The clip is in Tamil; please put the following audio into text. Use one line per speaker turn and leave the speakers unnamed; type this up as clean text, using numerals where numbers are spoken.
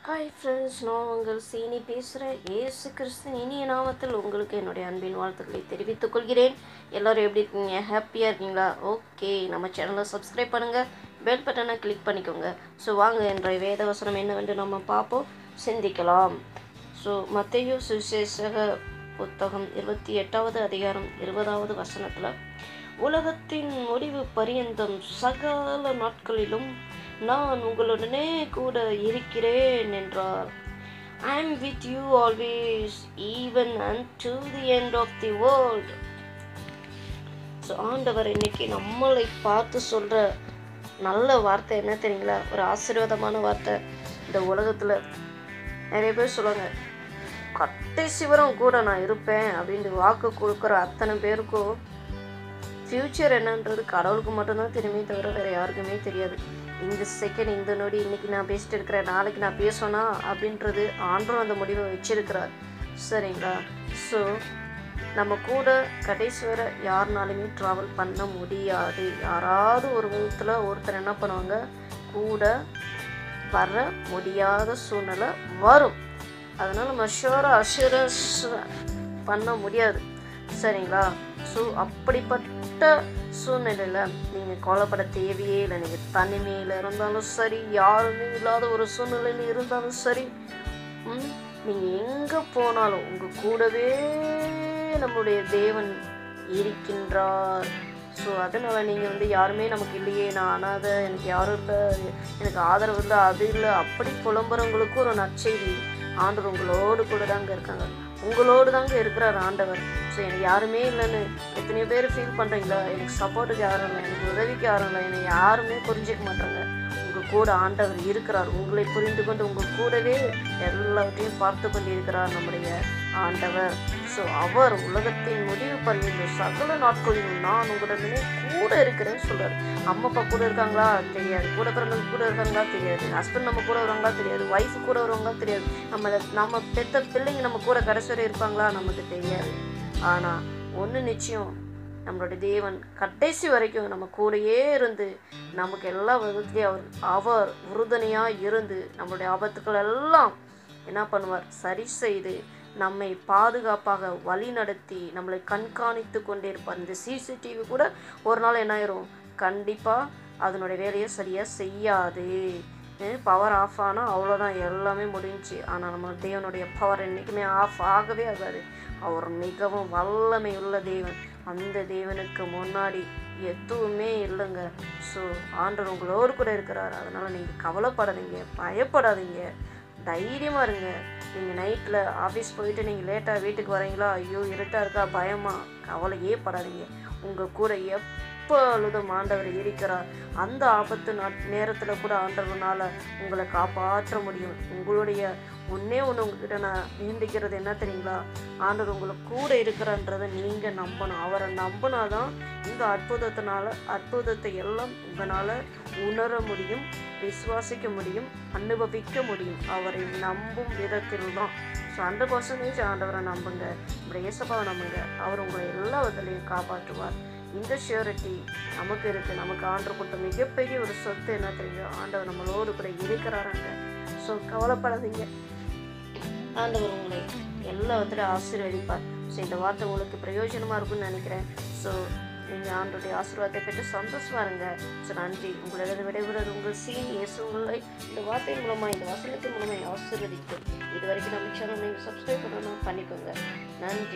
ஹாய் ஃப்ரெண்ட்ஸ், நான் உங்கள் சீனி பேசுகிறேன். ஏசு கிறிஸ்துவின் இனிய நாமத்தில் உங்களுக்கு என்னுடைய அன்பின் வாழ்த்துக்களை தெரிவித்துக் கொள்கிறேன். எல்லோரும் எப்படி இருக்கீங்க? ஹாப்பியாக இருக்கீங்களா? ஓகே, நம்ம சேனலை சப்ஸ்கிரைப் பண்ணுங்கள், பெல் பட்டனை கிளிக் பண்ணிக்கோங்க. ஸோ வாங்க, இன்றைய வேத வசனம் என்னவென்று நம்ம பார்ப்போம், சிந்திக்கலாம். ஸோ மத்தேயு சுவிசேஷக புத்தகம் 28வது அதிகாரம் 20வது வசனத்தில், உலகத்தின் முடிவு பரியந்தம் சகல நாட்களிலும் நான் உங்களுடனே கூட இருக்கிறேன் என்றார். I am with you always, even unto the end of the world. So ஆண்டவர் இன்னைக்கு நம்மளை பார்த்து சொல்கிற நல்ல வார்த்தை என்ன தெரியுங்களா? ஒரு ஆசீர்வாதமான வார்த்தை. இந்த உலகத்தில் நிறைய பேர் சொல்லுவாங்க, கடைசி வரம் கூட நான் இருப்பேன் அப்படின்னு வாக்கு கொடுக்குற அத்தனை பேருக்கும் ஃப்யூச்சர் என்னன்றது கடவுளுக்கு மட்டும்தான் தெரியுமே தவிர வேறு யாருக்குமே தெரியாது. இந்த செகண்ட், இந்த நொடி, இன்றைக்கி நான் பேசிட்டு இருக்கிறேன், நாளைக்கு நான் பேசணும்னா அப்படின்றது ஆண்டவரும் அந்த முடிவை வச்சிருக்கிறார். சரிங்களா? ஸோ நம்ம கூட கடைசி வரை யாருனாலுமே ட்ராவல் பண்ண முடியாது. யாராவது ஒரு விதத்தில் ஒருத்தர் என்ன பண்ணுவாங்க, கூட வர முடியாத சூழ்நிலை வரும். அதனால் நம்ம அஷூரன்ஸ் பண்ண முடியாது. சரிங்களா? ஸோ அப்படிப்பட்ட சூழ்நிலையில் நீங்கள் கவலைப்பட தேவையே இல்லை. நீங்கள் தனிமையில் இருந்தாலும் சரி, யாருமே இல்லாத ஒரு சூழ்நிலையில் இருந்தாலும் சரி, நீங்கள் எங்கே போனாலும் உங்கள் கூடவே நம்முடைய தேவன் இருக்கின்றார். ஸோ அதனால் நீங்கள் யாருமே நமக்கு இல்லையே, நான் அனாதை, எனக்கு யாரும் இல்லை, எனக்கு ஆதரவு இல்லை, அது இல்லை, அப்படி புலம்புறவங்களுக்கு ஒரு நற்செய்தி, ஆண்டவர் உங்களோடு கூட தாங்க இருக்காங்க, உங்களோடு தாங்க இருக்கிறார் ஆண்டவர். ஸோ எனக்கு யாருமே இல்லைன்னு எத்தனையோ பேர் ஃபீல் பண்ணுறீங்களா? எனக்கு சப்போர்ட்டுக்கு யாரும் இல்லை, எனக்கு உதவிக்கு யாரும் இல்லை, என்னை யாருமே புரிஞ்சிக்க மாட்டாங்க. உங்கள் கூட ஆண்டவர் இருக்கிறார். உங்களை புரிந்து கொண்டு உங்கள் கூடவே எல்லாத்தையும் பார்த்து கொண்டு இருக்கிறார் நம்முடைய ஆண்டவர். ஸோ அவர் உலகத்தின் முடிவு பரியந்த சகல நாட்களிலும் நான் உங்களுடனே கூட இருக்கிறேன்னு சொல்கிறார். அம்மா அப்பா கூட இருக்காங்களா தெரியாது, கூட பிறந்தவங்க கூட இருக்காங்களா தெரியாது, ஹஸ்பண்ட் நம்ம கூட வருவாங்களா தெரியாது, ஒய்ஃபு கூட வருவாங்களா தெரியாது, நம்ம பெற்ற பிள்ளைங்க நம்ம கூட கடைசி வரை இருப்பாங்களா நமக்கு தெரியாது. ஆனால் ஒன்று நிச்சயம், நம்மளுடைய தேவன் கடைசி வரைக்கும் நம்ம கூடயே இருந்து நமக்கு எல்லா விதத்துலேயும் அவர் உறுதுணையாக இருந்து நம்மளுடைய ஆபத்துக்கள் எல்லாம் என்ன பண்ணுவார், சரி செய்து நம்மை பாதுகாப்பாக வழி நடத்தி நம்மளை கண்காணித்து கொண்டே இருப்பார். இந்த சிசிடிவி கூட ஒரு நாள் என்ன ஆயிரும், கண்டிப்பாக அதனுடைய வேலையை சரியாக செய்யாது. பவர் ஆஃப் ஆனால் அவ்வளோதான், எல்லாமே முடிஞ்சு. ஆனால் நம்ம தேவனுடைய பவர் என்றைக்குமே ஆஃப் ஆகவே ஆகாது. அவர் மிகவும் வல்லமை உள்ள தேவன். அந்த தேவனுக்கு முன்னாடி எதுவுமே இல்லைங்க. ஸோ ஆண்டவர் உங்களோடு கூட இருக்கிறார். அதனால் நீங்கள் கவலைப்படாதீங்க, பயப்படாதீங்க, தைரியமாக இருங்க. நீங்கள் நைட்டில் ஆஃபீஸ் போயிட்டு நீங்கள் லேட்டாக வீட்டுக்கு வரீங்களா, ஐயோ இருட்டாக இருக்கா, பயமா, கவலையே படாதீங்க. உங்கள் கூட எப்பொழுதும் ஆண்டவர் இருக்கிறார். அந்த ஆபத்து நேரத்தில் கூட ஆண்டவனால் உங்களை காப்பாற்ற முடியும். உங்களுடைய ஒன்றே ஒன்று உங்ககிட்ட நான் வேண்டிக்கிறது என்ன தெரியுங்களா? ஆண்டவர் உங்களை கூட இருக்கிறன்றதை நீங்கள் நம்பணும். அவரை நம்பினா தான் இந்த அற்புதத்தை எல்லாம் உங்களால் உணர முடியும், விசுவாசிக்க முடியும், அனுபவிக்க முடியும். அவரை நம்பும் விதத்தில் தான். ஸோ 100% ஆண்டவரை நம்புங்க, உங்களுடைய இயேசுவை நம்புங்க. அவர் உங்களை எல்லா விதத்துலையும் காப்பாற்றுவார். இந்த ஷியூரிட்டி நமக்கு இருக்குது. நமக்கு ஆண்டவர் கொடுத்த மிகப்பெரிய ஒரு சொத்து என்ன தெரியுங்க, ஆண்டவர் நம்மளோடு கூட இருக்கிறாருங்க. ஸோ கவலைப்படாதீங்க, ஆண்டவர் உங்களை எல்லா விதத்துலையும் ஆசீர்வதிப்பார். ஸோ இந்த வார்த்தை உங்களுக்கு பிரயோஜனமாக இருக்குன்னு நினைக்கிறேன். ஸோ நீங்கள் ஆண்டோடைய ஆசீர்வாதத்தை பெற்று சந்தோஷமாக இருங்க. ஸோ நன்றி. உங்களிடம் விடைபெறுவது உங்கள் சீனி. இயேசு உங்களை இந்த வார்த்தை மூலமாக, இந்த வசனத்தின் மூலமாக ஆசீர்வதிக்கும். இது வரைக்கும் நம்ம சேனல் நீங்கள் சப்ஸ்கிரைப் பண்ணணும், பண்ணிக்கோங்க. நன்றி.